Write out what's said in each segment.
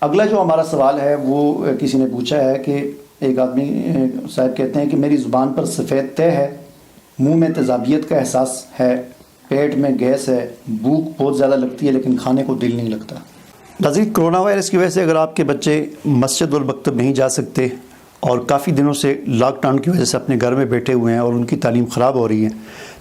اگلا جو ہمارا سوال ہے وہ کسی نے پوچھا ہے کہ ایک آدمی صاحب کہتے ہیں کہ میری زبان پر سفید تہ ہے، منہ میں تیزابیت کا احساس ہے، پیٹ میں گیس ہے، بھوک بہت زیادہ لگتی ہے لیکن کھانے کو دل نہیں لگتا۔ ناظرین، کرونا وائرس کی وجہ سے اگر آپ کے بچے مسجد اور مکتب نہیں جا سکتے اور کافی دنوں سے لاک ڈاؤن کی وجہ سے اپنے گھر میں بیٹھے ہوئے ہیں اور ان کی تعلیم خراب ہو رہی ہے،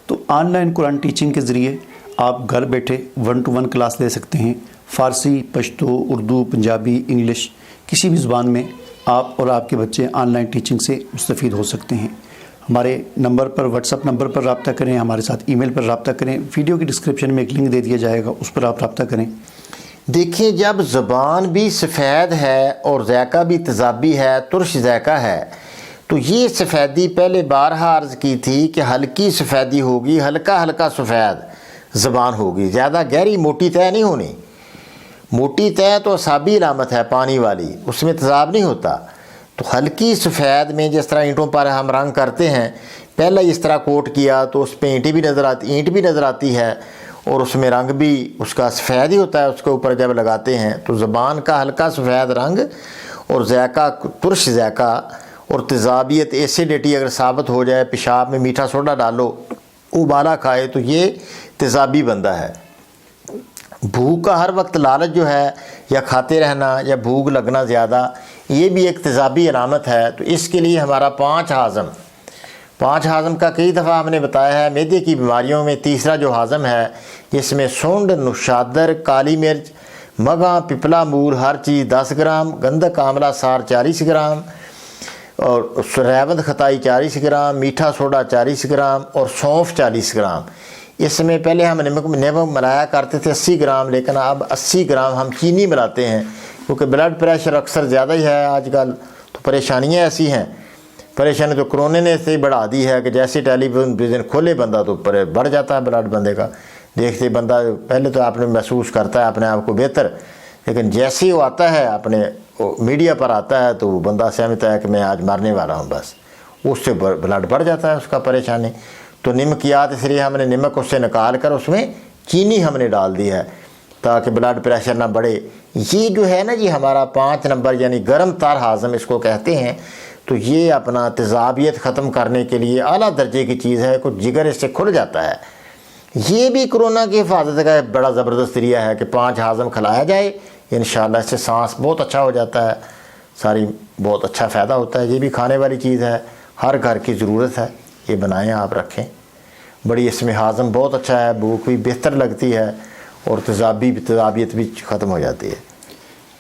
تو آن لائن قرآن ٹیچنگ کے ذریعے آپ گھر بیٹھے 1-to-1 کلاس لے سکتے ہیں۔ فارسی، پشتو، اردو، پنجابی، انگلش، کسی بھی زبان میں آپ اور آپ کے بچے آن لائن ٹیچنگ سے مستفید ہو سکتے ہیں۔ ہمارے نمبر پر، واٹس ایپ نمبر پر رابطہ کریں، ہمارے ساتھ ای میل پر رابطہ کریں، ویڈیو کی ڈسکرپشن میں ایک لنک دے دیا جائے گا، اس پر آپ رابطہ کریں۔ دیکھیں، جب زبان بھی سفید ہے اور ذائقہ بھی تیزابی ہے، ترش ذائقہ ہے، تو یہ سفیدی پہلے بارہا عرض کی تھی کہ ہلکی سفیدی ہوگی، ہلکا ہلکا سفید زبان ہوگی، زیادہ گہری موٹی طے نہیں ہونی۔ موٹی طے تو اعصابی علامت ہے پانی والی، اس میں تیزاب نہیں ہوتا۔ تو ہلکی سفید میں جس طرح اینٹوں پر ہم رنگ کرتے ہیں، پہلے اس طرح کوٹ کیا تو اس پہ اینٹ بھی نظر آتی ہے اور اس میں رنگ بھی اس کا سفید ہی ہوتا ہے۔ اس کے اوپر جب لگاتے ہیں تو زبان کا ہلکا سفید رنگ اور ذائقہ ترش ذائقہ اور تیزابیت، ایسیڈیٹی اگر ثابت ہو جائے، پیشاب میں میٹھا سوڈا ڈالو، ابالا کھائے، تو یہ تیزابی بندہ ہے۔ بھوک کا ہر وقت لالچ جو ہے، یا کھاتے رہنا یا بھوک لگنا زیادہ، یہ بھی ایک تیزابی علامت ہے۔ تو اس کے لیے ہمارا 5 ہاضم کا کئی دفعہ ہم نے بتایا ہے۔ معدے کی بیماریوں میں تیسرا جو ہاضم ہے، جس میں سونڈ، نوشادر، کالی مرچ، مگھاں، پپلا مور ہر چیز 10 گرام، گندک آملہ سار 40 گرام، اور ریوند خطائی 40 گرام، میٹھا سوڈا 40 گرام اور سونف 40 گرام۔ اس میں پہلے ہم نمک ملایا کرتے تھے 80 گرام، لیکن اب 80 گرام ہم چینی ملاتے ہیں، کیونکہ بلڈ پریشر اکثر زیادہ ہی ہے آج کل، تو پریشانیاں ایسی ہیں۔ پریشانی تو کرونے نے سے ہی بڑھا دی ہے کہ جیسے ٹیلی ویژن کھولے بندہ تو بڑھ جاتا ہے بلڈ بندے کا، دیکھتے بندہ پہلے تو آپ نے محسوس کرتا ہے اپنے آپ کو بہتر، لیکن جیسے ہی وہ آتا ہے اپنے میڈیا پر آتا ہے تو وہ بندہ سمجھتا ہے کہ میں آج مرنے والا ہوں، بس اس سے بلڈ بڑھ جاتا ہے اس کا پریشانی۔ تو نمکیات، اس لیے ہم نے نمک اس سے نکال کر اس میں چینی ہم نے ڈال دی ہے تاکہ بلڈ پریشر نہ بڑھے۔ یہ جو ہے نا جی ہمارا 5 نمبر یعنی گرم تر ہاضم اس کو کہتے ہیں، تو یہ اپنا تیزابیت ختم کرنے کے لیے اعلیٰ درجے کی چیز ہے۔ کچھ جگر اس سے کھل جاتا ہے۔ یہ بھی کرونا کی حفاظت کا بڑا زبردست ذریعہ ہے کہ 5 ہاضم کھلایا جائے، انشاءاللہ اس سے سانس بہت اچھا ہو جاتا ہے، ساری بہت اچھا فائدہ ہوتا ہے۔ یہ بھی کھانے والی چیز ہے، ہر گھر کی ضرورت ہے، یہ بنائیں آپ رکھیں، بڑی اس میں ہاضم بہت اچھا ہے، بھوک بھی بہتر لگتی ہے اور تیزابیت بھی ختم ہو جاتی ہے۔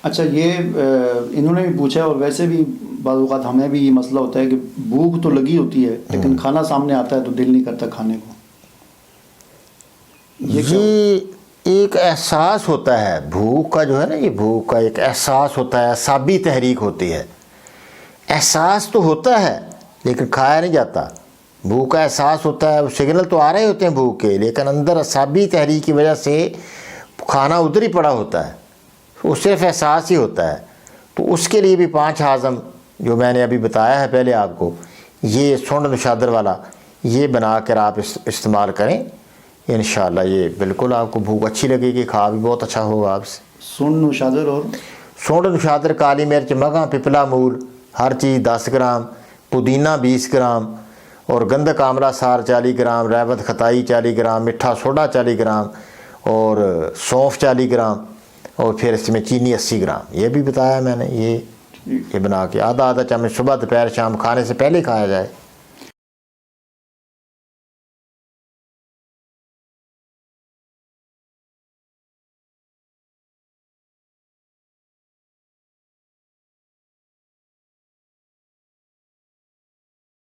اچھا، یہ انہوں نے بھی پوچھا، اور ویسے بھی بعض اوقات ہمیں بھی یہ مسئلہ ہوتا ہے کہ بھوک تو لگی ہوتی ہے لیکن کھانا سامنے آتا ہے تو دل نہیں کرتا کھانے کو۔ یہ ایک احساس ہوتا ہے بھوک کا، جو ہے نا، یہ بھوک کا ایک احساس ہوتا ہے، اعصابی تحریک ہوتی ہے۔ احساس تو ہوتا ہے لیکن کھایا نہیں جاتا۔ بھوک کا احساس ہوتا ہے، سگنل تو آ رہے ہوتے ہیں بھوک کے، لیکن اندر اعصابی تحریک کی وجہ سے کھانا ادھر ہی پڑا ہوتا ہے، وہ صرف احساس ہی ہوتا ہے۔ تو اس کے لیے بھی 5 ہاضم جو میں نے ابھی بتایا ہے پہلے آپ کو، یہ سونڈ نشادر والا، یہ بنا کر آپ استعمال کریں، انشاءاللہ یہ بالکل آپ کو بھوک اچھی لگے گی، کھا بھی بہت اچھا ہوگا آپ سے۔ سونڈ نوشادر، اور سونڈ نشادر، کالی مرچ، مگھاں، پپلا مور ہر چیز 10 گرام، پودینہ 20 گرام اور گندک آملہ سار 40 گرام، ریوت خطائی 40 گرام، میٹھا سوڈا 40 گرام اور سونف 40 گرام، اور پھر اس میں چینی 80 گرام، یہ بھی بتایا میں نے۔ یہ بنا کے آدھا چمچ صبح، دوپہر، شام کھانے سے پہلے کھایا جائے۔